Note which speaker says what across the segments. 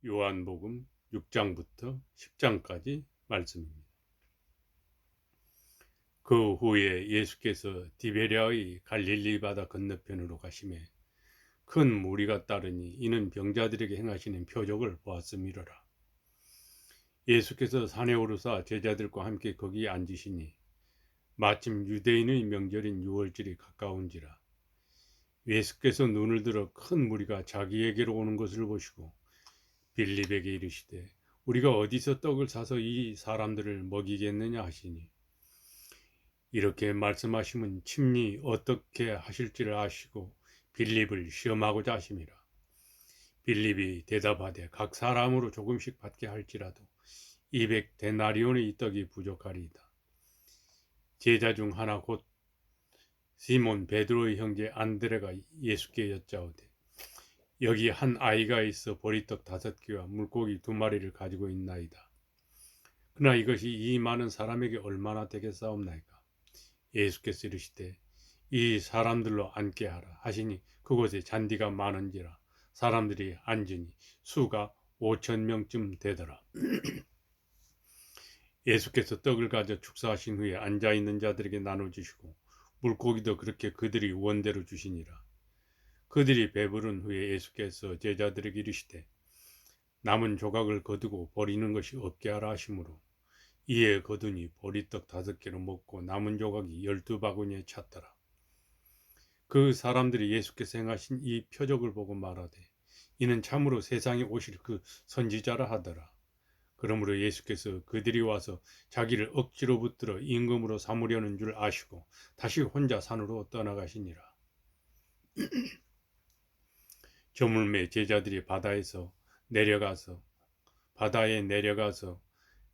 Speaker 1: 요한복음 6장부터 10장까지 말씀입니다. 그 후에 예수께서 디베랴의 갈릴리 바다 건너편으로 가시매 큰 무리가 따르니 이는 병자들에게 행하시는 표적을 보았음이로라. 예수께서 산에 오르사 제자들과 함께 거기 앉으시니 마침 유대인의 명절인 유월절이 가까운지라. 예수께서 눈을 들어 큰 무리가 자기에게로 오는 것을 보시고 빌립에게 이르시되 우리가 어디서 떡을 사서 이 사람들을 먹이겠느냐 하시니, 이렇게 말씀하시면 친히 어떻게 하실지를 아시고 빌립을 시험하고자 하심이라. 빌립이 대답하되 각 사람으로 조금씩 받게 할지라도 200데나리온의 이 떡이 부족하리이다. 제자 중 하나 곧 시몬 베드로의 형제 안드레가 예수께 여짜오되 여기 한 아이가 있어 보리떡 5개와 물고기 2마리를 가지고 있나이다. 그러나 이것이 이 많은 사람에게 얼마나 되겠사옵나이까. 예수께서 이르시되 이 사람들로 앉게 하라 하시니 그곳에 잔디가 많은지라 사람들이 앉으니 수가 5,000명쯤 되더라. 예수께서 떡을 가져 축사하신 후에 앉아있는 자들에게 나눠주시고 물고기도 그렇게 그들이 원대로 주시니라. 그들이 배부른 후에 예수께서 제자들에게 이르시되 남은 조각을 거두고 버리는 것이 없게 하라 하시므로 이에 거두니 보리떡 5개로 먹고 남은 조각이 12바구니에 찼더라. 그 사람들이 예수께서 행하신 이 표적을 보고 말하되 이는 참으로 세상에 오실 그 선지자라 하더라. 그러므로 예수께서 그들이 와서 자기를 억지로 붙들어 임금으로 삼으려는 줄 아시고 다시 혼자 산으로 떠나가시니라. 저물매 제자들이 바다에 내려가서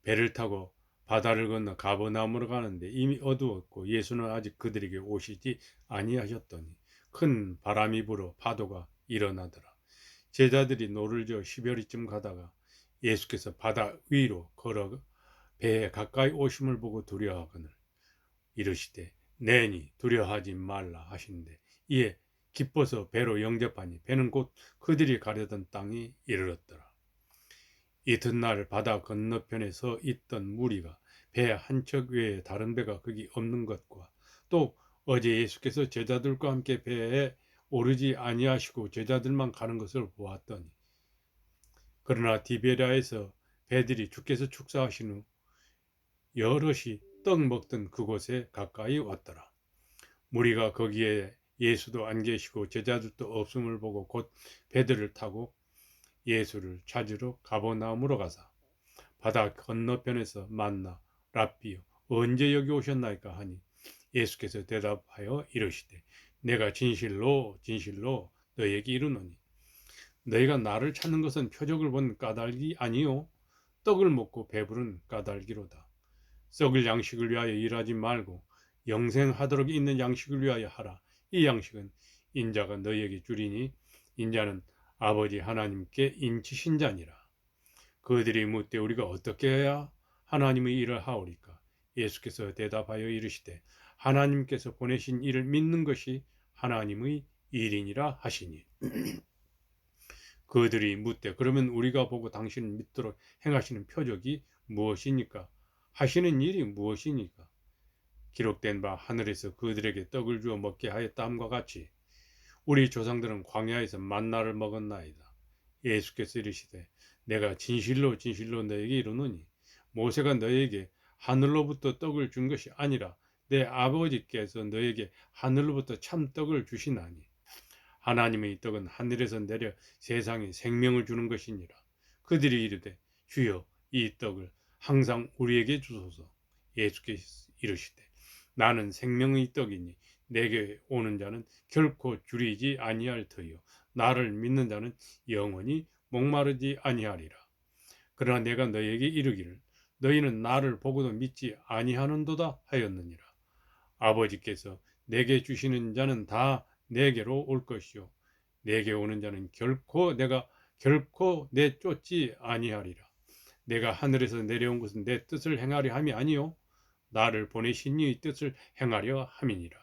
Speaker 1: 배를 타고 바다를 건너 가버나움으로 가는데 이미 어두웠고 예수는 아직 그들에게 오시지 아니하셨더니 큰 바람이 불어 파도가 일어나더라. 제자들이 노를 저어 10여리쯤 가다가 예수께서 바다 위로 걸어 배에 가까이 오심을 보고 두려워하거늘 이르시되 내니 두려워하지 말라 하시는데 이에 기뻐서 배로 영접하니 배는 곧 그들이 가려던 땅에 이르렀더라. 이튿날 바다 건너편에 서 있던 무리가 배 한 척 외에 다른 배가 거기 없는 것과 또 어제 예수께서 제자들과 함께 배에 오르지 아니하시고 제자들만 가는 것을 보았더니, 그러나 디베랴에서 배들이 주께서 축사하신 후 여럿이 떡 먹던 그곳에 가까이 왔더라. 무리가 거기에 예수도 안 계시고 제자들도 없음을 보고 곧 배들을 타고 예수를 찾으러 가버나움으로 가사 바다 건너편에서 만나 랍비요 언제 여기 오셨나이까 하니 예수께서 대답하여 이르시되 내가 진실로 진실로 너에게 이르노니 너희가 나를 찾는 것은 표적을 본 까닭이 아니요 떡을 먹고 배부른 까닭이로다. 썩을 양식을 위하여 일하지 말고 영생하도록 있는 양식을 위하여 하라. 이 양식은 인자가 너희에게 주리니 인자는 아버지 하나님께 인치신 자니라. 그들이 묻되 우리가 어떻게 해야 하나님의 일을 하오리까? 예수께서 대답하여 이르시되 하나님께서 보내신 이를 믿는 것이 하나님의 일이니라 하시니. 그들이 묻되 그러면 우리가 보고 당신을 믿도록 행하시는 표적이 무엇이니까? 하시는 일이 무엇이니까? 기록된 바 하늘에서 그들에게 떡을 주어 먹게 하였다함과 같이 우리 조상들은 광야에서 만나를 먹었나이다. 예수께서 이르시되 내가 진실로 진실로 너에게 이르노니 모세가 너에게 하늘로부터 떡을 준 것이 아니라 내 아버지께서 너에게 하늘로부터 참 떡을 주시나니 하나님의 떡은 하늘에서 내려 세상에 생명을 주는 것이니라. 그들이 이르되 주여 이 떡을 항상 우리에게 주소서. 예수께서 이르시되 나는 생명의 떡이니 내게 오는 자는 결코 줄이지 아니할 터이요 나를 믿는 자는 영원히 목마르지 아니하리라. 그러나 내가 너에게 이르기를 너희는 나를 보고도 믿지 아니하는도다 하였느니라. 아버지께서 내게 주시는 자는 다 내게로 올 것이요 내게 오는 자는 내가 결코 내쫓지 아니하리라. 내가 하늘에서 내려온 것은 내 뜻을 행하려 함이 아니요 나를 보내신 이의 뜻을 행하려 함이니라.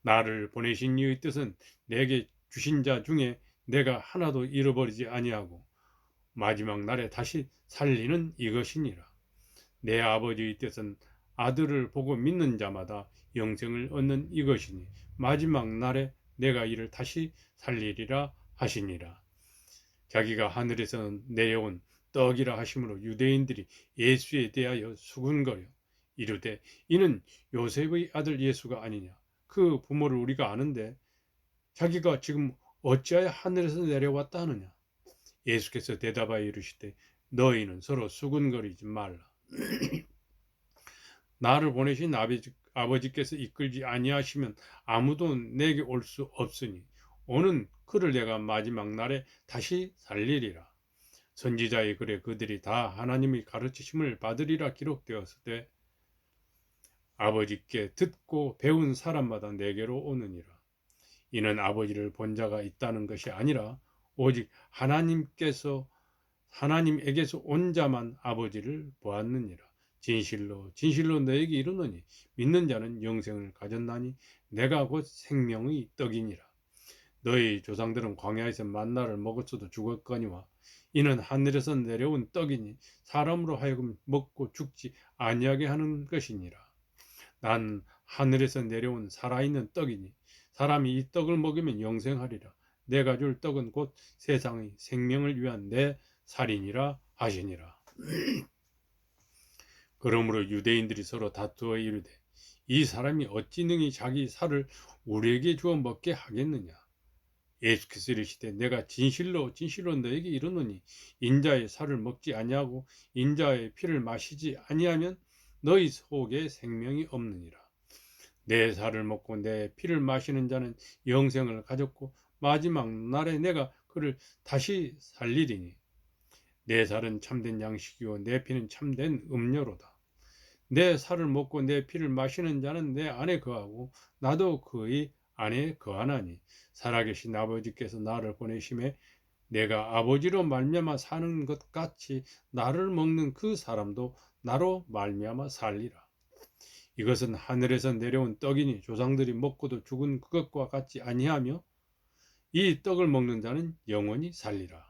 Speaker 1: 나를 보내신 이의 뜻은 내게 주신 자 중에 내가 하나도 잃어버리지 아니하고 마지막 날에 다시 살리는 이것이니라. 내 아버지의 뜻은 아들을 보고 믿는 자마다 영생을 얻는 이것이니 마지막 날에 내가 이를 다시 살리리라 하시니라. 자기가 하늘에서 내려온 떡이라 하심으로 유대인들이 예수에 대하여 수군거려 이르되 이는 요셉의 아들 예수가 아니냐. 그 부모를 우리가 아는데 자기가 지금 어찌하여 하늘에서 내려왔다 하느냐. 예수께서 대답하여 이르시되 너희는 서로 수군거리지 말라. 나를 보내신 아버지께서 이끌지 아니하시면 아무도 내게 올 수 없으니 오는 그를 내가 마지막 날에 다시 살리리라. 선지자의 글에 그들이 다 하나님의 가르치심을 받으리라 기록되었을 때 아버지께 듣고 배운 사람마다 내게로 오느니라. 이는 아버지를 본 자가 있다는 것이 아니라 오직 하나님에게서 온 자만 아버지를 보았느니라. 진실로 진실로 너에게 이르노니 믿는 자는 영생을 가졌나니 내가 곧 생명의 떡이니라. 너희 조상들은 광야에서 만나를 먹었어도 죽었거니와 이는 하늘에서 내려온 떡이니 사람으로 하여금 먹고 죽지 아니하게 하는 것이니라. 난 하늘에서 내려온 살아있는 떡이니 사람이 이 떡을 먹으면 영생하리라. 내가 줄 떡은 곧 세상의 생명을 위한 내 살이니라 하시니라. 그러므로 유대인들이 서로 다투어 이르되 이 사람이 어찌 능히 자기 살을 우리에게 주어 먹게 하겠느냐. 예수께서 이르시되 내가 진실로 진실로 너에게 이르노니 인자의 살을 먹지 아니하고 인자의 피를 마시지 아니하면 너희 속에 생명이 없느니라. 내 살을 먹고 내 피를 마시는 자는 영생을 가졌고 마지막 날에 내가 그를 다시 살리리니 내 살은 참된 양식이요 내 피는 참된 음료로다. 내 살을 먹고 내 피를 마시는 자는 내 안에 거하고 나도 그의 안에 거하나니 살아계신 아버지께서 나를 보내심에 내가 아버지로 말미암아 사는 것 같이 나를 먹는 그 사람도 나로 말미암아 살리라. 이것은 하늘에서 내려온 떡이니 조상들이 먹고도 죽은 그것과 같지 아니하며 이 떡을 먹는 자는 영원히 살리라.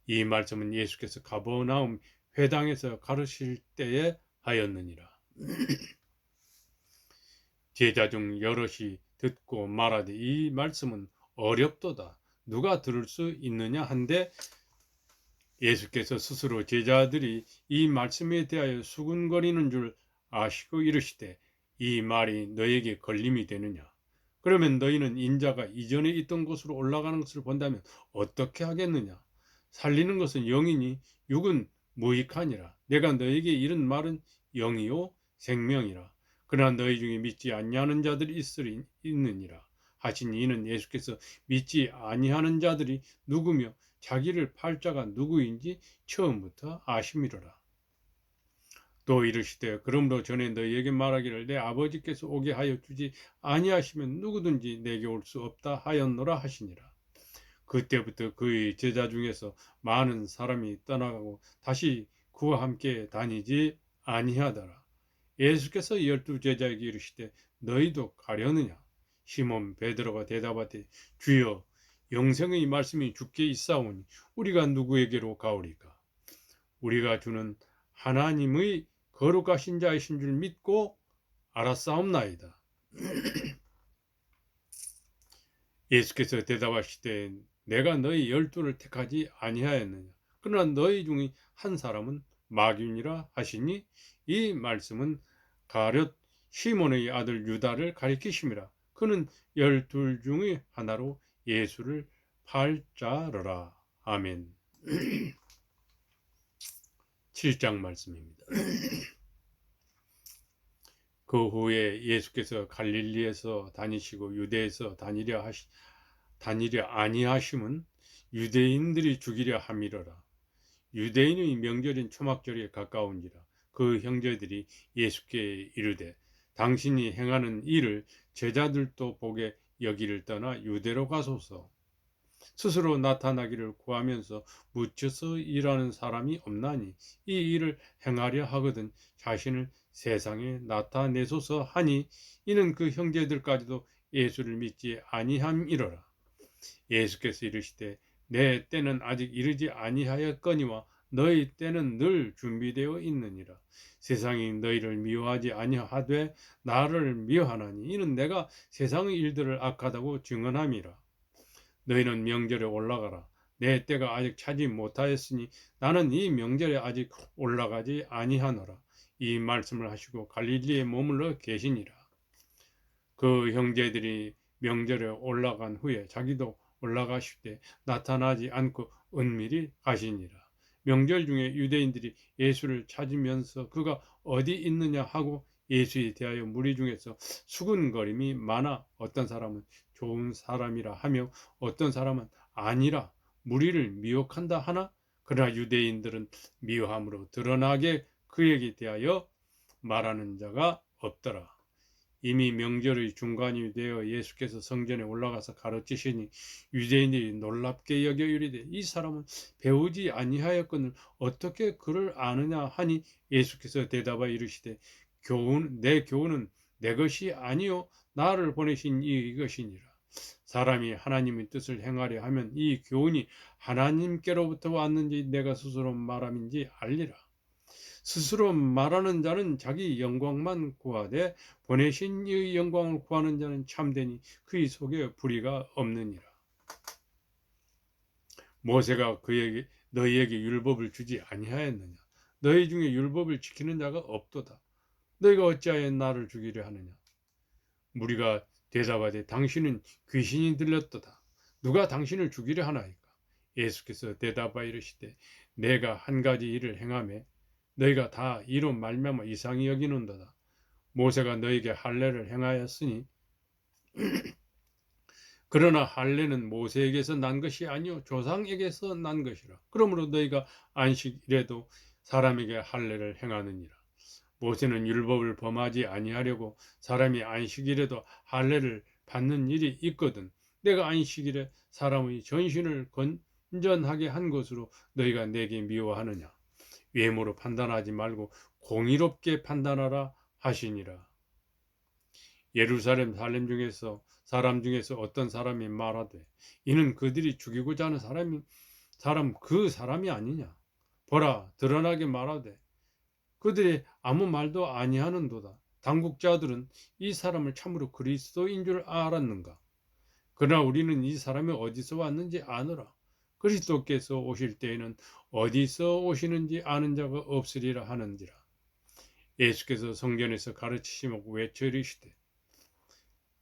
Speaker 1: 이 말씀은 예수께서 가버나움 회당에서 가르칠 때에 하였느니라. 제자 중 여럿이 듣고 말하되 이 말씀은 어렵도다. 누가 들을 수 있느냐 한데 예수께서 스스로 제자들이 이 말씀에 대하여 수군거리는 줄 아시고 이르시되 이 말이 너에게 걸림이 되느냐. 그러면 너희는 인자가 이전에 있던 곳으로 올라가는 것을 본다면 어떻게 하겠느냐. 살리는 것은 영이니 육은 무익하니라. 내가 너에게 이른 말은 영이요 생명이라. 그러나 너희 중에 믿지 아니하는 자들이 있느니라 하시니 이는 예수께서 믿지 아니하는 자들이 누구며 자기를 팔 자가 누구인지 처음부터 아심이로라. 또 이르시되 그러므로 전에 너희에게 말하기를 내 아버지께서 오게 하여 주지 아니하시면 누구든지 내게 올 수 없다 하였노라 하시니라. 그때부터 그의 제자 중에서 많은 사람이 떠나가고 다시 그와 함께 다니지 아니하더라. 예수께서 12 제자에게 이르시되 너희도 가려느냐. 시몬 베드로가 대답하되 주여 영생의 말씀이 주께 있사오니 우리가 누구에게로 가오리까. 우리가 주는 하나님의 거룩하신 자이신 줄 믿고 알았사옵나이다. 예수께서 대답하시되 내가 너희 12를 택하지 아니하였느냐. 그러나 너희 중에 한 사람은 마귀니라 하시니 이 말씀은 가룟 시몬의 아들 유다를 가리키심이라. 그는 12 중의 하나로 예수를 팔 자더라. 아멘. 7장 말씀입니다. 그 후에 예수께서 갈릴리에서 다니시고 유대에서 다니려 아니하심은 유대인들이 죽이려 함이로라. 유대인의 명절인 초막절에 가까운지라. 그 형제들이 예수께 이르되 당신이 행하는 일을 제자들도 보게 여기를 떠나 유대로 가소서. 스스로 나타나기를 구하면서 묻혀서 일하는 사람이 없나니 이 일을 행하려 하거든 자신을 세상에 나타내소서 하니 이는 그 형제들까지도 예수를 믿지 아니함이로라. 예수께서 이르시되 내 때는 아직 이르지 아니하였거니와 너희 때는 늘 준비되어 있느니라. 세상이 너희를 미워하지 아니하되 나를 미워하나니 이는 내가 세상의 일들을 악하다고 증언함이라. 너희는 명절에 올라가라. 내 때가 아직 차지 못하였으니 나는 이 명절에 아직 올라가지 아니하노라. 이 말씀을 하시고 갈릴리에 머물러 계시니라. 그 형제들이 명절에 올라간 후에 자기도 올라가실 때 나타나지 않고 은밀히 가시니라. 명절 중에 유대인들이 예수를 찾으면서 그가 어디 있느냐 하고 예수에 대하여 무리 중에서 수군거림이 많아 어떤 사람은 좋은 사람이라 하며 어떤 사람은 아니라 무리를 미혹한다 하나 그러나 유대인들은 미워함으로 드러나게 그에게 대하여 말하는 자가 없더라. 이미 명절의 중간이 되어 예수께서 성전에 올라가서 가르치시니 유대인들이 놀랍게 여겨 이르되 이 사람은 배우지 아니하였거늘 어떻게 그를 아느냐 하니 예수께서 대답하여 이르시되 내 교훈은 내 것이 아니요 나를 보내신 이것이니라. 사람이 하나님의 뜻을 행하려 하면 이 교훈이 하나님께로부터 왔는지 내가 스스로 말함인지 알리라. 스스로 말하는 자는 자기 영광만 구하되 보내신 이의 영광을 구하는 자는 참되니 그의 속에 불의가 없느니라. 모세가 그에게 너희에게 율법을 주지 아니하였느냐? 너희 중에 율법을 지키는 자가 없도다. 너희가 어찌하여 나를 죽이려 하느냐? 무리가 대답하되 당신은 귀신이 들렸도다. 누가 당신을 죽이려 하나이까? 예수께서 대답하여 이르시되 내가 한 가지 일을 행하매 너희가 다 이로 말미암아 이상히 여기는도다. 모세가 너희에게 할례를 행하였으니 그러나 할례는 모세에게서 난 것이 아니요 조상에게서 난 것이라. 그러므로 너희가 안식일에도 사람에게 할례를 행하느니라. 모세는 율법을 범하지 아니하려고 사람이 안식일에도 할례를 받는 일이 있거든. 내가 안식일에 사람의 전신을 건전하게 한 것으로 너희가 내게 미워하느냐? 외모로 판단하지 말고 공의롭게 판단하라 하시니라. 예루살렘 사람 중에서 어떤 사람이 말하되 이는 그들이 죽이고자 하는 그 사람이 아니냐. 보라 드러나게 말하되 그들이 아무 말도 아니하는도다. 당국자들은 이 사람을 참으로 그리스도인 줄 알았는가. 그러나 우리는 이 사람이 어디서 왔는지 아노라. 그리스도께서 오실 때에는 어디서 오시는지 아는 자가 없으리라 하는지라. 예수께서 성전에서 가르치시며 외쳐 이르시되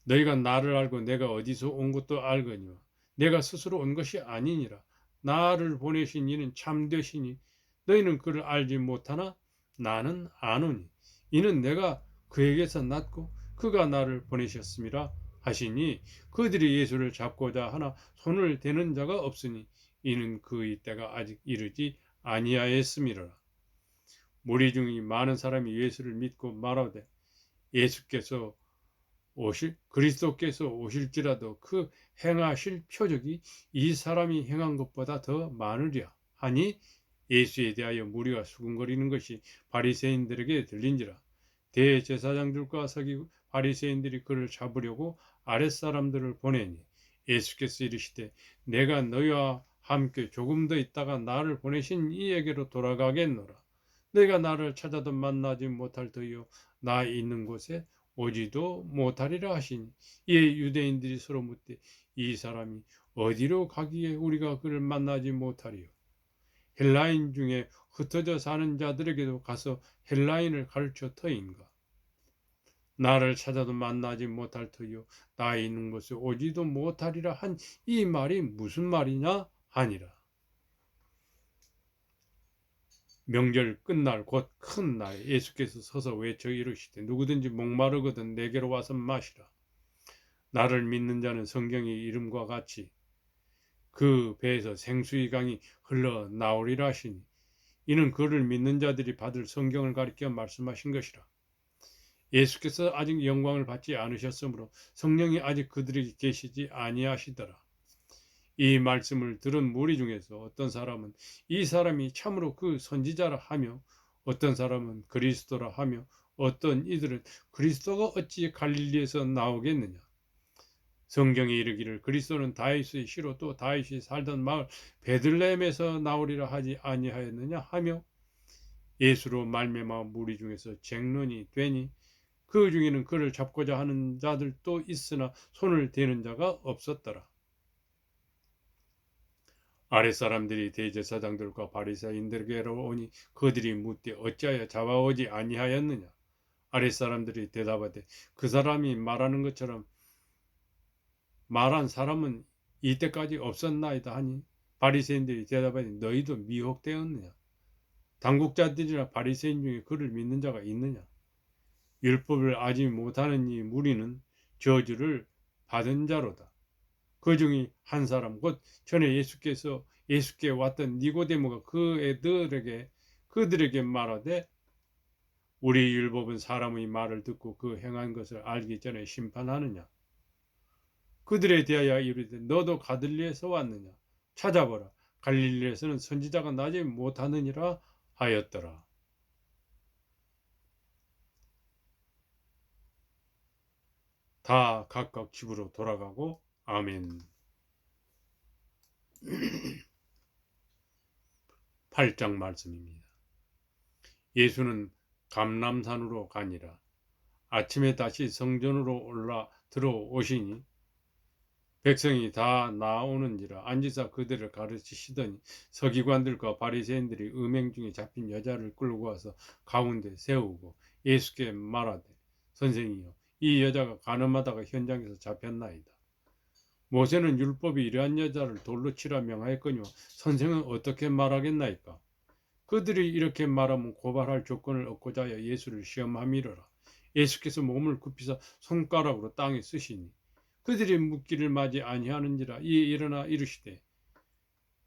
Speaker 1: 너희가 나를 알고 내가 어디서 온 것도 알거니와 내가 스스로 온 것이 아니니라. 나를 보내신 이는 참되시니 너희는 그를 알지 못하나 나는 아노니 이는 내가 그에게서 났고 그가 나를 보내셨음이라 하시니 그들이 예수를 잡고자 하나 손을 대는 자가 없으니 이는 그의 때가 아직 이르지 아니하였음이라. 무리 중에 많은 사람이 예수를 믿고 말하되 그리스도께서 오실지라도 그 행하실 표적이 이 사람이 행한 것보다 더 많으랴 하니 예수에 대하여 무리가 수군거리는 것이 바리새인들에게 들린지라. 대제사장들과 서기 바리새인들이 그를 잡으려고 아랫사람들을 보내니 예수께서 이르시되 내가 너희와 함께 조금 더 있다가 나를 보내신 이에게로 돌아가겠노라. 내가 나를 찾아도 만나지 못할 터이요 나 있는 곳에 오지도 못하리라 하시니 이에 유대인들이 서로 묻되 이 사람이 어디로 가기에 우리가 그를 만나지 못하리요. 헬라인 중에 흩어져 사는 자들에게도 가서 헬라인을 가르쳐 터인가. 나를 찾아도 만나지 못할 터이요 나 있는 곳에 오지도 못하리라 한 이 말이 무슨 말이냐 하니라. 명절 끝날 곧 큰 날 예수께서 서서 외쳐 이르시되 누구든지 목마르거든 내게로 와서 마시라. 나를 믿는 자는 성경의 이름과 같이 그 배에서 생수의 강이 흘러나오리라 하시니 이는 그를 믿는 자들이 받을 성경을 가리켜 말씀하신 것이라. 예수께서 아직 영광을 받지 않으셨으므로 성령이 아직 그들에게 계시지 아니하시더라. 이 말씀을 들은 무리 중에서 어떤 사람은 이 사람이 참으로 그 선지자라 하며 어떤 사람은 그리스도라 하며 어떤 이들은 그리스도가 어찌 갈릴리에서 나오겠느냐. 성경에 이르기를 그리스도는 다윗의 씨로 또 다윗이 살던 마을 베들레헴에서 나오리라 하지 아니하였느냐 하며 예수로 말미암아 무리 중에서 쟁론이 되니 그 중에는 그를 잡고자 하는 자들도 있으나 손을 대는 자가 없었더라. 아랫사람들이 대제사장들과 바리새인들에게로 오니 그들이 묻되 어찌하여 잡아오지 아니하였느냐. 아랫사람들이 대답하되 그 사람이 말하는 것처럼 말한 사람은 이때까지 없었나이다 하니 바리새인들이 대답하되 너희도 미혹되었느냐. 당국자들이나 바리새인 중에 그를 믿는 자가 있느냐. 율법을 알지 못하는 이 무리는 저주를 받은 자로다. 그 중에 한 사람 곧 전에 예수께 왔던 니고데모가 그들에게 말하되 우리 율법은 사람의 말을 듣고 그 행한 것을 알기 전에 심판하느냐. 그들에 대하여 이르되 너도 갈릴리에서 왔느냐. 찾아보라. 갈릴리에서는 선지자가 나지 못하느니라 하였더라. 다 각각 집으로 돌아가고 아멘. 8장 말씀입니다. 예수는 감람산으로 가니라. 아침에 다시 성전으로 올라 들어오시니 백성이 다 나오는지라 앉으사 그들을 가르치시더니 서기관들과 바리새인들이 음행 중에 잡힌 여자를 끌고 와서 가운데 세우고 예수께 말하되 선생이여 이 여자가 간음하다가 현장에서 잡혔나이다. 모세는 율법이 이러한 여자를 돌로 치라 명하였거니와 선생은 어떻게 말하겠나이까. 그들이 이렇게 말하면 고발할 조건을 얻고자 하여 예수를 시험함이로라. 예수께서 몸을 굽히사 손가락으로 땅에 쓰시니 그들이 묻기를 맞이 아니하는지라. 이에 일어나 이르시되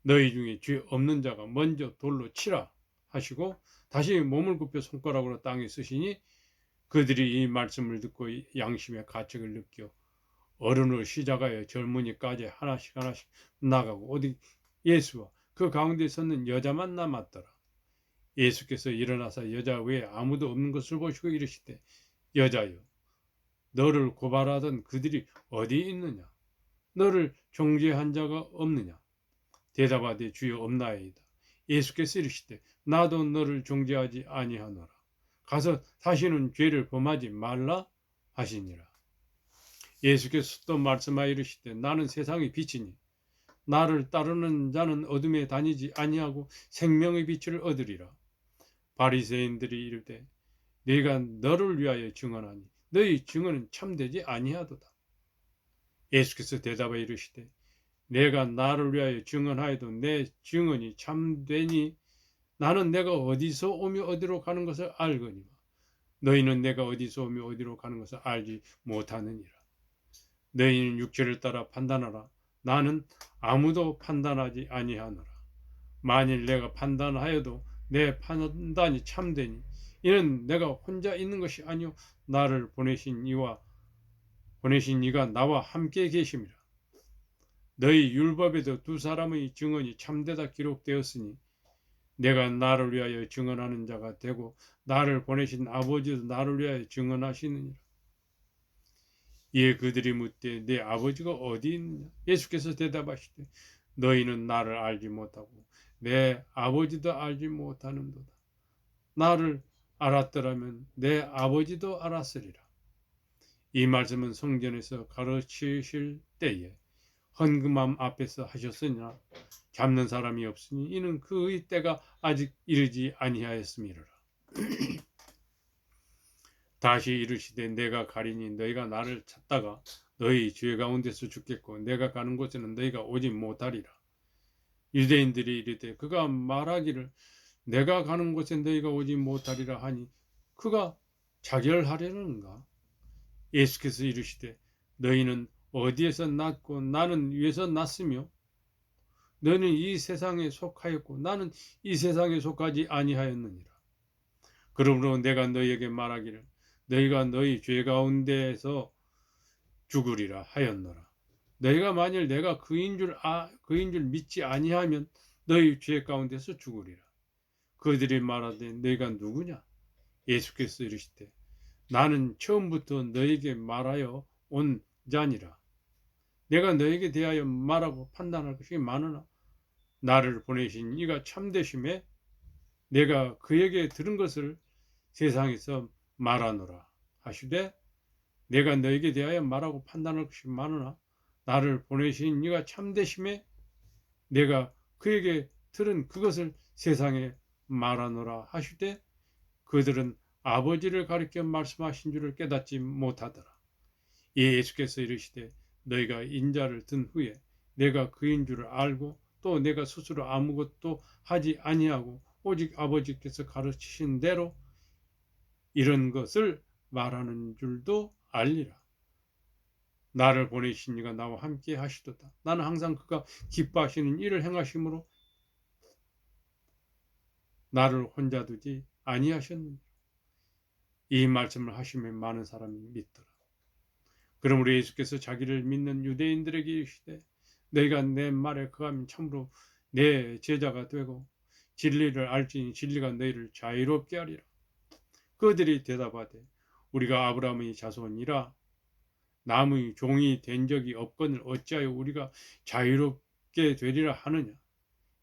Speaker 1: 너희 중에 죄 없는 자가 먼저 돌로 치라 하시고 다시 몸을 굽혀 손가락으로 땅에 쓰시니 그들이 이 말씀을 듣고 양심의 가책을 느껴 어른으로 시작하여 젊은이까지 하나씩 나가고 오직 예수와 그 가운데 섰는 여자만 남았더라. 예수께서 일어나서 여자 외에 아무도 없는 것을 보시고 이르시되 여자여 너를 고발하던 그들이 어디 있느냐. 너를 정죄한 자가 없느냐. 대답하되 주여 없나이다. 예수께서 이르시되 나도 너를 정죄하지 아니하노라. 가서 다시는 죄를 범하지 말라 하시니라. 예수께서 또 말씀하여 이르시되 나는 세상의 빛이니 나를 따르는 자는 어둠에 다니지 아니하고 생명의 빛을 얻으리라. 바리새인들이 이르되 네가 너를 위하여 증언하니 너희 증언은 참되지 아니하도다. 예수께서 대답하여 이르시되 내가 나를 위하여 증언하여도 내 증언이 참되니 나는 내가 어디서 오며 어디로 가는 것을 알거니와 너희는 내가 어디서 오며 어디로 가는 것을 알지 못하느니라. 너희는 육체를 따라 판단하라. 나는 아무도 판단하지 아니하노라. 만일 내가 판단하여도 내 판단이 참되니 이는 내가 혼자 있는 것이 아니요 나를 보내신 이가 나와 함께 계심이라. 너희 율법에도 두 사람의 증언이 참되다 기록되었으니 내가 나를 위하여 증언하는 자가 되고 나를 보내신 아버지도 나를 위하여 증언하시느니라. 이에 그들이 묻되 내 아버지가 어디 있느냐. 예수께서 대답하시되 너희는 나를 알지 못하고 내 아버지도 알지 못하는도다. 나를 알았더라면 내 아버지도 알았으리라. 이 말씀은 성전에서 가르치실 때에 헌금함 앞에서 하셨으나 잡는 사람이 없으니 이는 그의 때가 아직 이르지 아니하였음이로라. 다시 이르시되 내가 가리니 너희가 나를 찾다가 너희 죄 가운데서 죽겠고 내가 가는 곳에는 너희가 오지 못하리라. 유대인들이 이르되 그가 말하기를 내가 가는 곳에 너희가 오지 못하리라 하니 그가 자결하려는가. 예수께서 이르시되 너희는 어디에서 났고 나는 위에서 났으며 너는 이 세상에 속하였고 나는 이 세상에 속하지 아니하였느니라. 그러므로 내가 너희에게 말하기를 너희가 너희 죄 가운데에서 죽으리라 하였노라. 너희가 만일 내가 그인 줄 믿지 아니하면 너희 죄 가운데서 죽으리라. 그들이 말하되 너희가 누구냐? 예수께서 이르시되 나는 처음부터 너희에게 말하여 온 자니라. 내가 너에게 대하여 말하고 판단할 것이 많으나 나를 보내신 이가 참되심에 내가 그에게 들은 것을 세상에서 말하노라 하시되 내가 너에게 대하여 말하고 판단할 것이 많으나 나를 보내신 이가 참되심에 내가 그에게 들은 그것을 세상에 말하노라 하시되 그들은 아버지를 가리켜 말씀하신 줄을 깨닫지 못하더라. 예수께서 이르시되 너희가 인자를 든 후에 내가 그인 줄을 알고 또 내가 스스로 아무것도 하지 아니하고 오직 아버지께서 가르치신 대로 이런 것을 말하는 줄도 알리라. 나를 보내신 이가 나와 함께 하시도다. 나는 항상 그가 기뻐하시는 일을 행하심으로 나를 혼자 두지 아니하셨느니라. 이 말씀을 하시면 많은 사람이 믿더라. 그러므로 예수께서 자기를 믿는 유대인들에게 이르시되 너희가 내 말에 거하면 참으로 내 제자가 되고 진리를 알지니 진리가 너희를 자유롭게 하리라. 그들이 대답하되 우리가 아브라함의 자손이라 남의 종이 된 적이 없거늘 어찌하여 우리가 자유롭게 되리라 하느냐.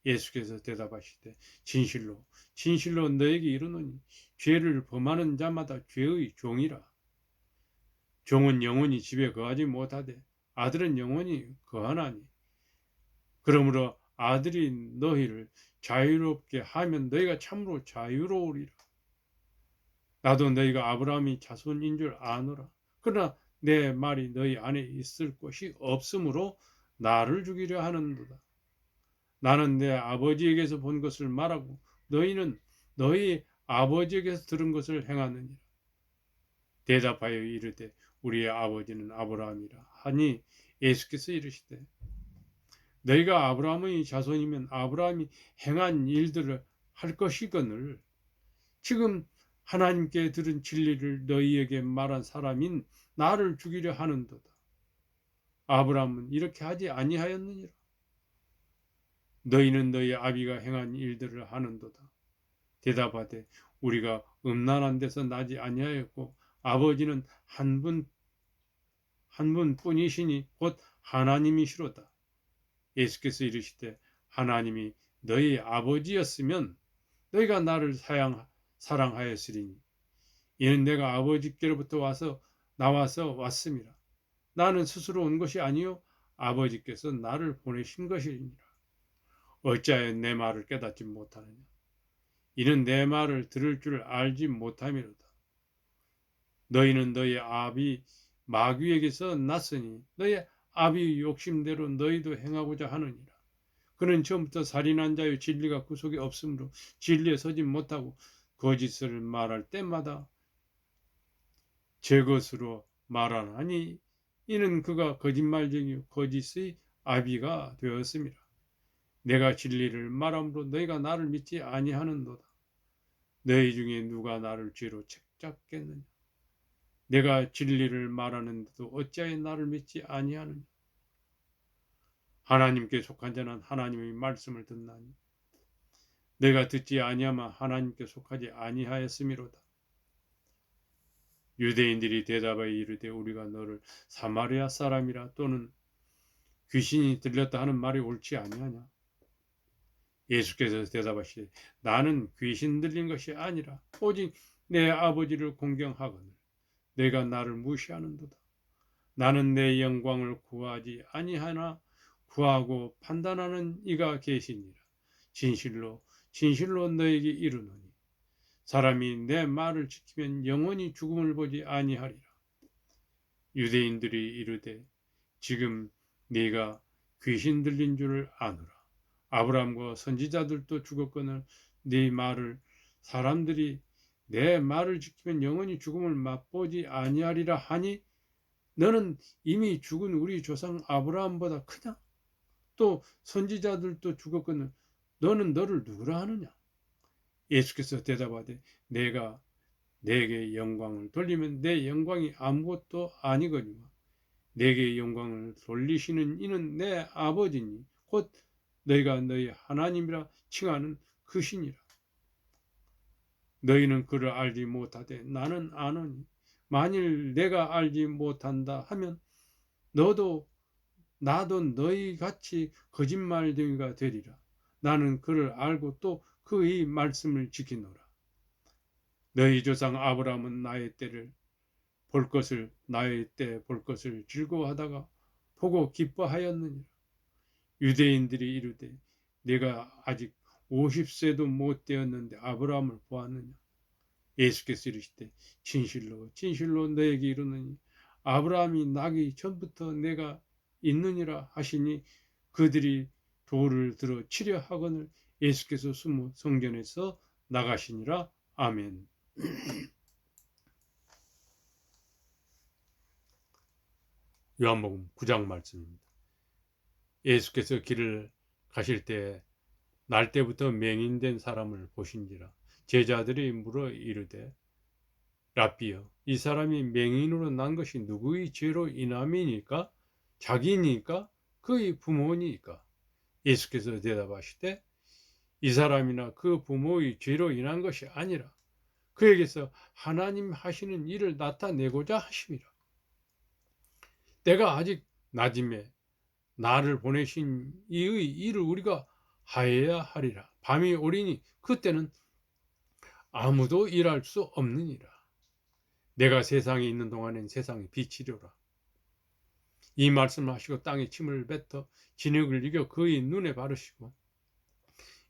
Speaker 1: 예수께서 대답하시되 진실로 진실로 너에게 이르노니 죄를 범하는 자마다 죄의 종이라. 종은 영원히 집에 거하지 못하되 아들은 영원히 거하나니 그러므로 아들이 너희를 자유롭게 하면 너희가 참으로 자유로우리라. 나도 너희가 아브라함의 자손인 줄 아노라. 그러나 내 말이 너희 안에 있을 것이 없으므로 나를 죽이려 하는도다. 나는 내 아버지에게서 본 것을 말하고 너희는 너희 아버지에게서 들은 것을 행하느니라. 대답하여 이르되 우리의 아버지는 아브라함이라 하니 예수께서 이르시되 너희가 아브라함의 자손이면 아브라함이 행한 일들을 할 것이거늘 지금 하나님께 들은 진리를 너희에게 말한 사람인 나를 죽이려 하는도다. 아브라함은 이렇게 하지 아니하였느니라. 너희는 너희 아비가 행한 일들을 하는도다. 대답하되 우리가 음란한 데서 나지 아니하였고 아버지는 한 분뿐이시니 곧 하나님이시로다. 예수께서 이르시되 하나님이 너희 아버지였으면 너희가 나를 사랑하였으리니 이는 내가 아버지께로부터 나와서 왔음이라. 나는 스스로 온 것이 아니요 아버지께서 나를 보내신 것이니라. 어찌하여 내 말을 깨닫지 못하느냐. 이는 내 말을 들을 줄 알지 못함이로다. 너희는 너희 아비 마귀에게서 났으니 너희 아비 욕심대로 너희도 행하고자 하느니라. 그는 처음부터 살인한 자요 진리가 그 속에 없으므로 진리에 서지 못하고 거짓을 말할 때마다 제 것으로 말하나니 이는 그가 거짓말쟁이요 거짓의 아비가 되었음이라. 내가 진리를 말함으로 너희가 나를 믿지 아니하는도다. 너희 중에 누가 나를 죄로 책잡겠느냐. 내가 진리를 말하는데도 어찌하여 나를 믿지 아니하느냐. 하나님께 속한 자는 하나님의 말씀을 듣나니 내가 듣지 아니하면 하나님께 속하지 아니하였음이로다. 유대인들이 대답하여 이르되 우리가 너를 사마리아 사람이라 또는 귀신이 들렸다 하는 말이 옳지 아니하냐. 예수께서 대답하시되 나는 귀신 들린 것이 아니라 오직 내 아버지를 공경하거늘 내가 나를 무시하는도다. 나는 내 영광을 구하지 아니하나 구하고 판단하는 이가 계시니라. 진실로 진실로 너에게 이르노니 사람이 내 말을 지키면 영원히 죽음을 보지 아니하리라. 유대인들이 이르되 지금 네가 귀신 들린 줄을 아노라. 아브라함과 선지자들도 죽었거늘 네 말을 사람들이 내 말을 지키면 영원히 죽음을 맛보지 아니하리라 하니 너는 이미 죽은 우리 조상 아브라함보다 크냐? 또 선지자들도 죽었거늘 너는 너를 누구라 하느냐? 예수께서 대답하되 내가 내게 영광을 돌리면 내 영광이 아무것도 아니거니와 내게 영광을 돌리시는 이는 내 아버지니 곧 너희가 너희 하나님이라 칭하는 그 신이라. 너희는 그를 알지 못하되 나는 아노니 만일 내가 알지 못한다 하면 너도 나도 너희 같이 거짓말쟁이가 되리라. 나는 그를 알고 또 그의 말씀을 지키노라. 너희 조상 아브라함은 나의 때 볼 것을 즐거워하다가 보고 기뻐하였느니라. 유대인들이 이르되 내가 아직 50세도 못 되었는데 아브라함을 보았느냐. 예수께서 이르시되 진실로 진실로 너에게 이르노니 아브라함이 나기 전부터 내가 있느니라 하시니 그들이 돌을 들어 치려 하거늘 예수께서 숨어 성전에서 나가시니라. 아멘. 요한복음 9장 말씀입니다. 예수께서 길을 가실 때 날 때부터 맹인된 사람을 보신지라. 제자들이 물어 이르되 랍비여, 이 사람이 맹인으로 난 것이 누구의 죄로 인함이니까? 자기니까? 그의 부모니까? 예수께서 대답하시되 이 사람이나 그 부모의 죄로 인한 것이 아니라 그에게서 하나님 하시는 일을 나타내고자 하심이라. 때가 아직 낮음에 나를 보내신 이의 일을 우리가 하여야 하리라. 밤이 오리니 그때는 아무도 일할 수 없느니라. 내가 세상에 있는 동안엔 세상의 빛이려라. 이 말씀을 하시고 땅에 침을 뱉어 진흙을 이겨 그의 눈에 바르시고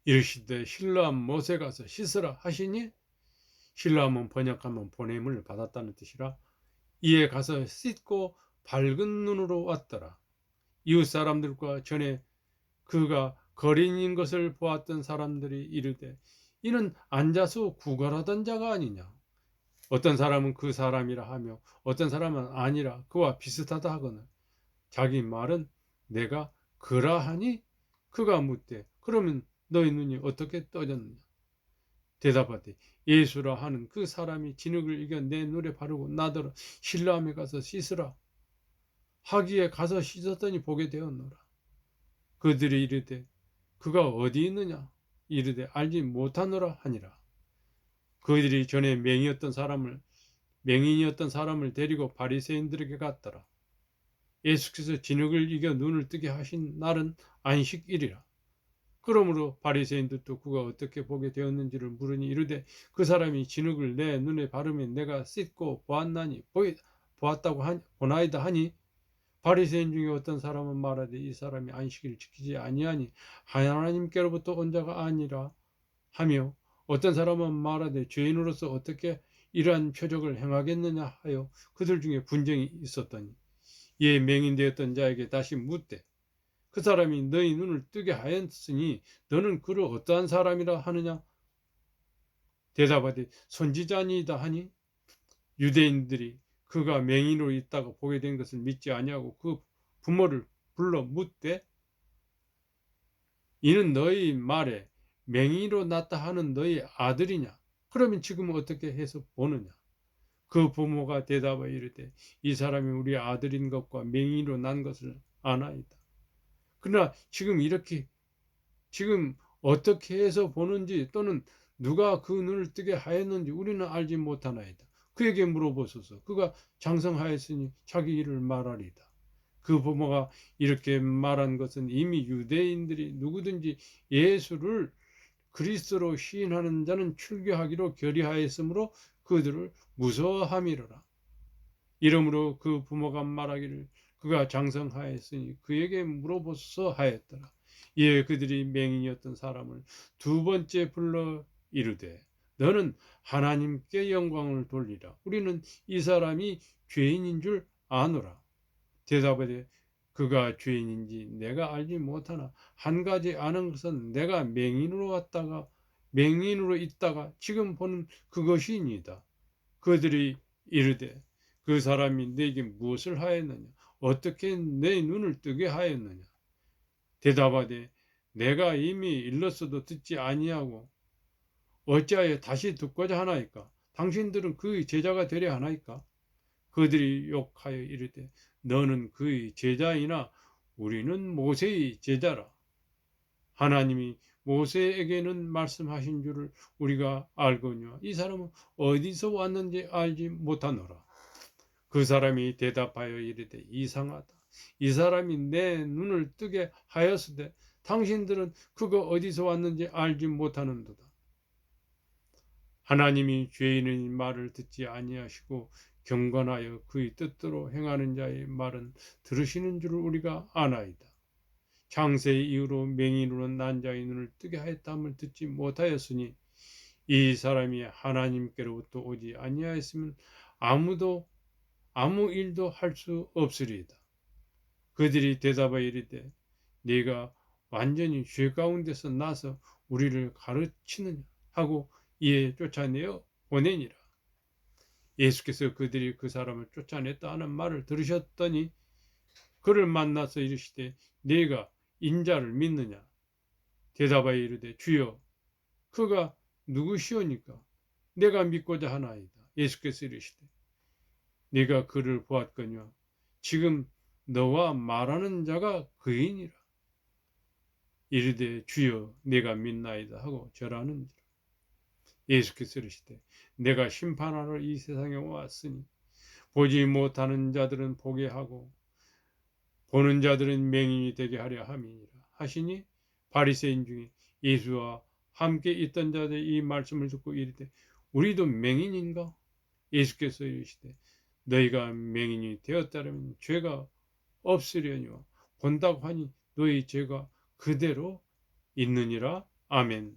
Speaker 1: 이르시되 실로암 못에 가서 씻으라 하시니 실로암은 번역하면 보냄을 받았다는 뜻이라. 이에 가서 씻고 밝은 눈으로 왔더라. 이웃 사람들과 전에 그가 거린인 것을 보았던 사람들이 이르되 이는 앉아서 구걸하던 자가 아니냐. 어떤 사람은 그 사람이라 하며 어떤 사람은 아니라 그와 비슷하다 하거늘 자기 말은 내가 그라하니 그가 묻되 그러면 너희 눈이 어떻게 떠졌느냐. 대답하되 예수라 하는 그 사람이 진흙을 이겨 내 눈에 바르고 나더러 실로암에 가서 씻으라 하기에 가서 씻었더니 보게 되었노라. 그들이 이르되 그가 어디 있느냐. 이르되 알지 못하노라 하니라. 그들이 전에 맹인이었던 사람을 데리고 바리새인들에게 갔더라. 예수께서 진흙을 이겨 눈을 뜨게 하신 날은 안식일이라. 그러므로 바리새인들도 그가 어떻게 보게 되었는지를 물으니 이르되 그 사람이 진흙을 내 눈에 바르면 내가 씻고 보나이다 하니 바리새인 중에 어떤 사람은 말하되 이 사람이 안식일을 지키지 아니하니 하나님께로부터 온 자가 아니라 하며 어떤 사람은 말하되 죄인으로서 어떻게 이러한 표적을 행하겠느냐 하여 그들 중에 분쟁이 있었더니 이에 맹인되었던 자에게 다시 묻되 그 사람이 너희 눈을 뜨게 하였으니 너는 그를 어떠한 사람이라 하느냐. 대답하되 선지자니이다 하니 유대인들이 그가 맹인으로 있다가 보게 된 것을 믿지 아니하고 그 부모를 불러 묻되 이는 너희 말에 맹인으로 났다 하는 너희 아들이냐. 그러면 지금 어떻게 해서 보느냐. 그 부모가 대답하여 이르되 이 사람이 우리 아들인 것과 맹인으로 난 것을 아나이다. 그러나 지금 어떻게 해서 보는지 또는 누가 그 눈을 뜨게 하였는지 우리는 알지 못하나이다. 그에게 물어보소서. 그가 장성하였으니 자기 일을 말하리다. 그 부모가 이렇게 말한 것은 이미 유대인들이 누구든지 예수를 그리스도로 시인하는 자는 출교하기로 결의하였으므로 그들을 무서워함이로라. 이러므로 그 부모가 말하기를 그가 장성하였으니 그에게 물어보소서 하였더라. 이에 그들이 맹인이었던 사람을 두 번째 불러 이르되 너는 하나님께 영광을 돌리라. 우리는 이 사람이 죄인인 줄 아노라. 대답하되 그가 죄인인지 내가 알지 못하나 한 가지 아는 것은 내가 맹인으로 있다가 지금 보는 그것이니이다. 그들이 이르되 그 사람이 내게 무엇을 하였느냐. 어떻게 내 눈을 뜨게 하였느냐. 대답하되 내가 이미 일렀어도 듣지 아니하고 어찌하여 다시 듣고자 하나이까. 당신들은 그의 제자가 되려 하나이까. 그들이 욕하여 이르되 너는 그의 제자이나 우리는 모세의 제자라. 하나님이 모세에게는 말씀하신 줄을 우리가 알거니와 이 사람은 어디서 왔는지 알지 못하노라. 그 사람이 대답하여 이르되 이상하다. 이 사람이 내 눈을 뜨게 하였으되 당신들은 그가 어디서 왔는지 알지 못하는도다. 하나님이 죄인의 말을 듣지 아니하시고 경건하여 그의 뜻대로 행하는 자의 말은 들으시는 줄 우리가 아나이다. 창세의 이후로 맹인으로 난 자의 눈을 뜨게 하였다함을 듣지 못하였으니 이 사람이 하나님께로부터 오지 아니하였으면 아무 일도 할 수 없으리이다. 그들이 대답하여 이르되 네가 완전히 죄 가운데서 나서 우리를 가르치느냐 하고 이에 쫓아내어 보내니라. 예수께서 그들이 그 사람을 쫓아냈다 하는 말을 들으셨더니 그를 만나서 이르시되 네가 인자를 믿느냐? 대답하여 이르되 주여 그가 누구시오니까 내가 믿고자 하나이다. 예수께서 이르시되 네가 그를 보았거니와 지금 너와 말하는 자가 그이니라. 이르되 주여 내가 믿나이다 하고 절하는지라. 예수께서 이르시되 내가 심판하러 이 세상에 왔으니 보지 못하는 자들은 보게 하고 보는 자들은 맹인이 되게 하려 함이니라 하시니 바리새인 중에 예수와 함께 있던 자들이 이 말씀을 듣고 이르되 우리도 맹인인가? 예수께서 이르시되 너희가 맹인이 되었다면 죄가 없으려니와 본다고 하니 너희 죄가 그대로 있느니라. 아멘.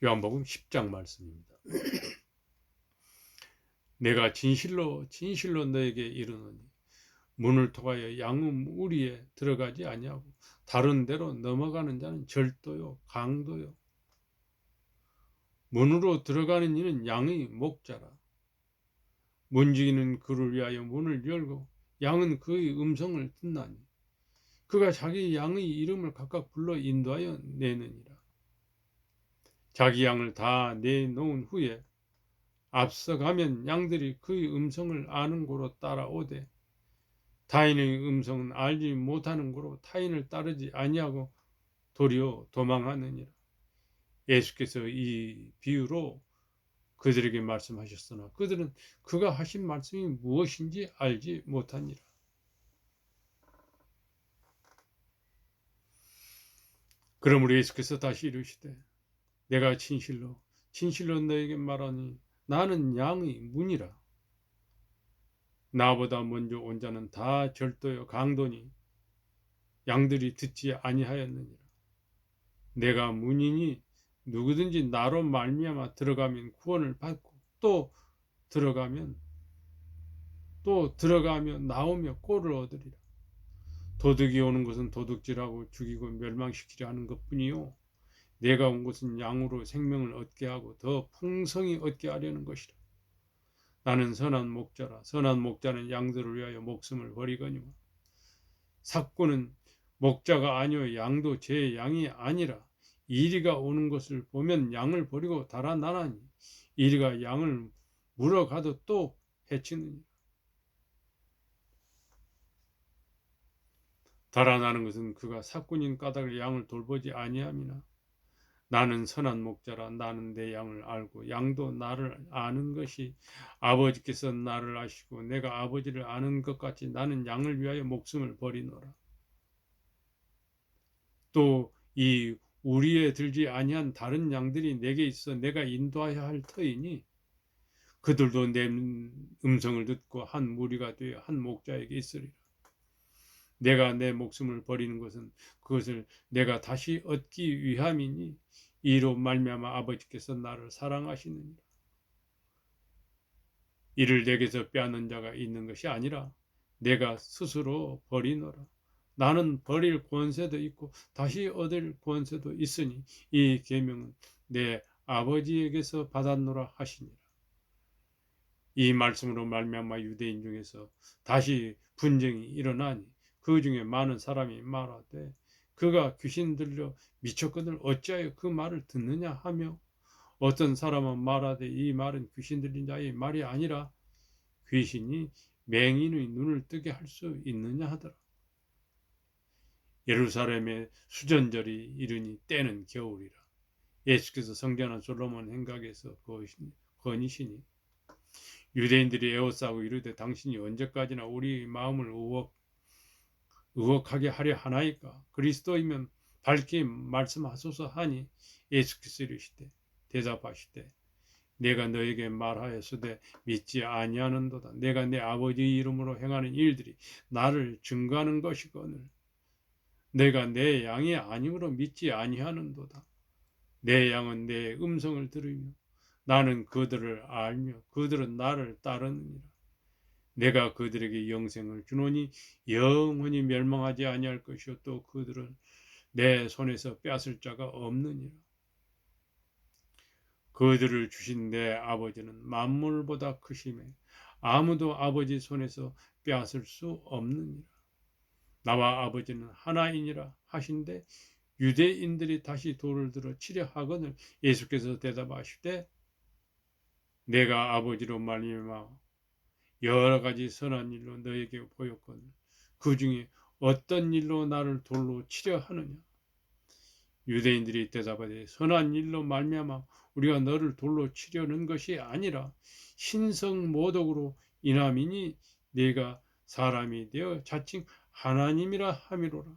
Speaker 1: 요한복음 10장 말씀입니다. 내가 진실로 너에게 이르노니 문을 통하여 양은 우리에 들어가지 아니하고 다른 데로 넘어가는 자는 절도요 강도요. 문으로 들어가는 이는 양의 목자라. 문지기는 그를 위하여 문을 열고 양은 그의 음성을 듣나니 그가 자기 양의 이름을 각각 불러 인도하여 내느니라. 자기 양을 다 내놓은 후에 앞서가면 양들이 그의 음성을 아는 고로 따라오되 타인의 음성은 알지 못하는 고로 타인을 따르지 아니하고 도리어 도망하느니라. 예수께서 이 비유로 그들에게 말씀하셨으나 그들은 그가 하신 말씀이 무엇인지 알지 못하니라. 그러므로 예수께서 다시 이르시되 내가 진실로 너에게 말하니 나는 양의 문이라. 나보다 먼저 온 자는 다 절도요 강도니 양들이 듣지 아니하였느니라. 내가 문이니 누구든지 나로 말미암아 들어가면 구원을 받고 또 들어가며 나오며 꼴을 얻으리라. 도둑이 오는 것은 도둑질하고 죽이고 멸망시키려 하는 것뿐이요 내가 온 것은 양으로 생명을 얻게 하고 더 풍성히 얻게 하려는 것이라. 나는 선한 목자라. 선한 목자는 양들을 위하여 목숨을 버리거니와 삭구는 목자가 아니요 양도 제 양이 아니라 이리가 오는 것을 보면 양을 버리고 달아나나니 이리가 양을 물어가도 또 해치느니라. 달아나는 것은 그가 삭군인 까닭을 양을 돌보지 아니함이나 나는 선한 목자라. 나는 내 양을 알고 양도 나를 아는 것이 아버지께서 나를 아시고 내가 아버지를 아는 것 같이 나는 양을 위하여 목숨을 버리노라. 또 이 우리에 들지 아니한 다른 양들이 내게 있어 내가 인도하여야 할 터이니 그들도 내 음성을 듣고 한 무리가 되어 한 목자에게 있으리라. 내가 내 목숨을 버리는 것은 그것을 내가 다시 얻기 위함이니 이로 말미암아 아버지께서 나를 사랑하시느니라. 이를 내게서 빼앗는 자가 있는 것이 아니라 내가 스스로 버리노라. 나는 버릴 권세도 있고 다시 얻을 권세도 있으니 이 계명은 내 아버지에게서 받았노라 하시니라. 이 말씀으로 말미암아 유대인 중에서 다시 분쟁이 일어나니 그 중에 많은 사람이 말하되 그가 귀신 들려 미쳤거늘 어찌하여 그 말을 듣느냐 하며 어떤 사람은 말하되 이 말은 귀신 들린 자의 말이 아니라 귀신이 맹인의 눈을 뜨게 할 수 있느냐 하더라. 예루살렘의 수전절이 이르니 때는 겨울이라. 예수께서 성전한 솔로몬 행각에서 거니시니 유대인들이 에워싸고 이르되 당신이 언제까지나 우리 마음을 의혹하게 하려 하나이까? 그리스도이면 밝히 말씀하소서 하니 예수께서 이르시되 대답하시되 내가 너에게 말하였으되 믿지 아니하는도다. 내가 내 아버지의 이름으로 행하는 일들이 나를 증거하는 것이거늘 내가 내 양이 아니므로 믿지 아니하는도다. 내 양은 내 음성을 들으며 나는 그들을 알며 그들은 나를 따르느니라. 내가 그들에게 영생을 주노니 영원히 멸망하지 아니할 것이요 또 그들은 내 손에서 빼앗을 자가 없느니라. 그들을 주신 내 아버지는 만물보다 크심에 아무도 아버지 손에서 빼앗을 수 없느니라. 나와 아버지는 하나이니라 하신데 유대인들이 다시 돌을 들어 치려 하거늘 예수께서 대답하시되 내가 아버지로 말미암아 여러 가지 선한 일로 너에게 보였거늘 그 중에 어떤 일로 나를 돌로 치려 하느냐. 유대인들이 대답하되 선한 일로 말미암아 우리가 너를 돌로 치려는 것이 아니라 신성 모독으로 인함이니 네가 사람이 되어 자칭 하나님이라 함이로라.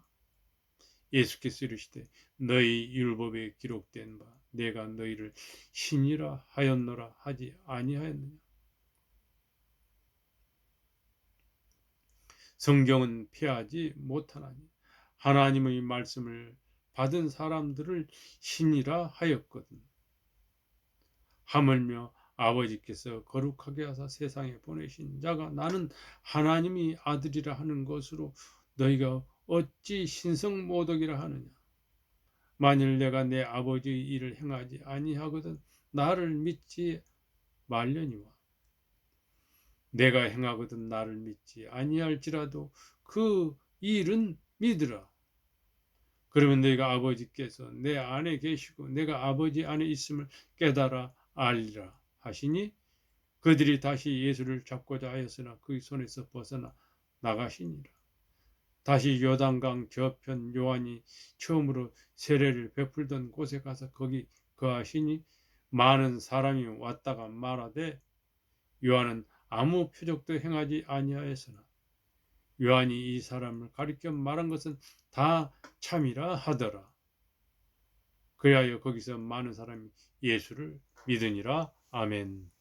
Speaker 1: 예수께서 이르시되 너희 율법에 기록된 바 내가 너희를 신이라 하였노라 하지 아니하였느냐. 성경은 피하지 못하나니 하나님의 말씀을 받은 사람들을 신이라 하였거든. 하물며 아버지께서 거룩하게 하사 세상에 보내신 자가 나는 하나님의 아들이라 하는 것으로 너희가 어찌 신성모독이라 하느냐. 만일 내가 내 아버지의 일을 행하지 아니하거든 나를 믿지 말려니와 내가 행하거든 나를 믿지 아니할지라도 그 일은 믿으라. 그러면 너희가 아버지께서 내 안에 계시고 내가 아버지 안에 있음을 깨달아 알리라 하시니 그들이 다시 예수를 잡고자 하였으나 그 손에서 벗어나 나가시니라. 다시 요단강 저편 요한이 처음으로 세례를 베풀던 곳에 가서 거기 거하시니 많은 사람이 왔다가 말하되 요한은 아무 표적도 행하지 아니하였으나 요한이 이 사람을 가리켜 말한 것은 다 참이라 하더라. 그리하여 거기서 많은 사람이 예수를 믿으니라. 아멘.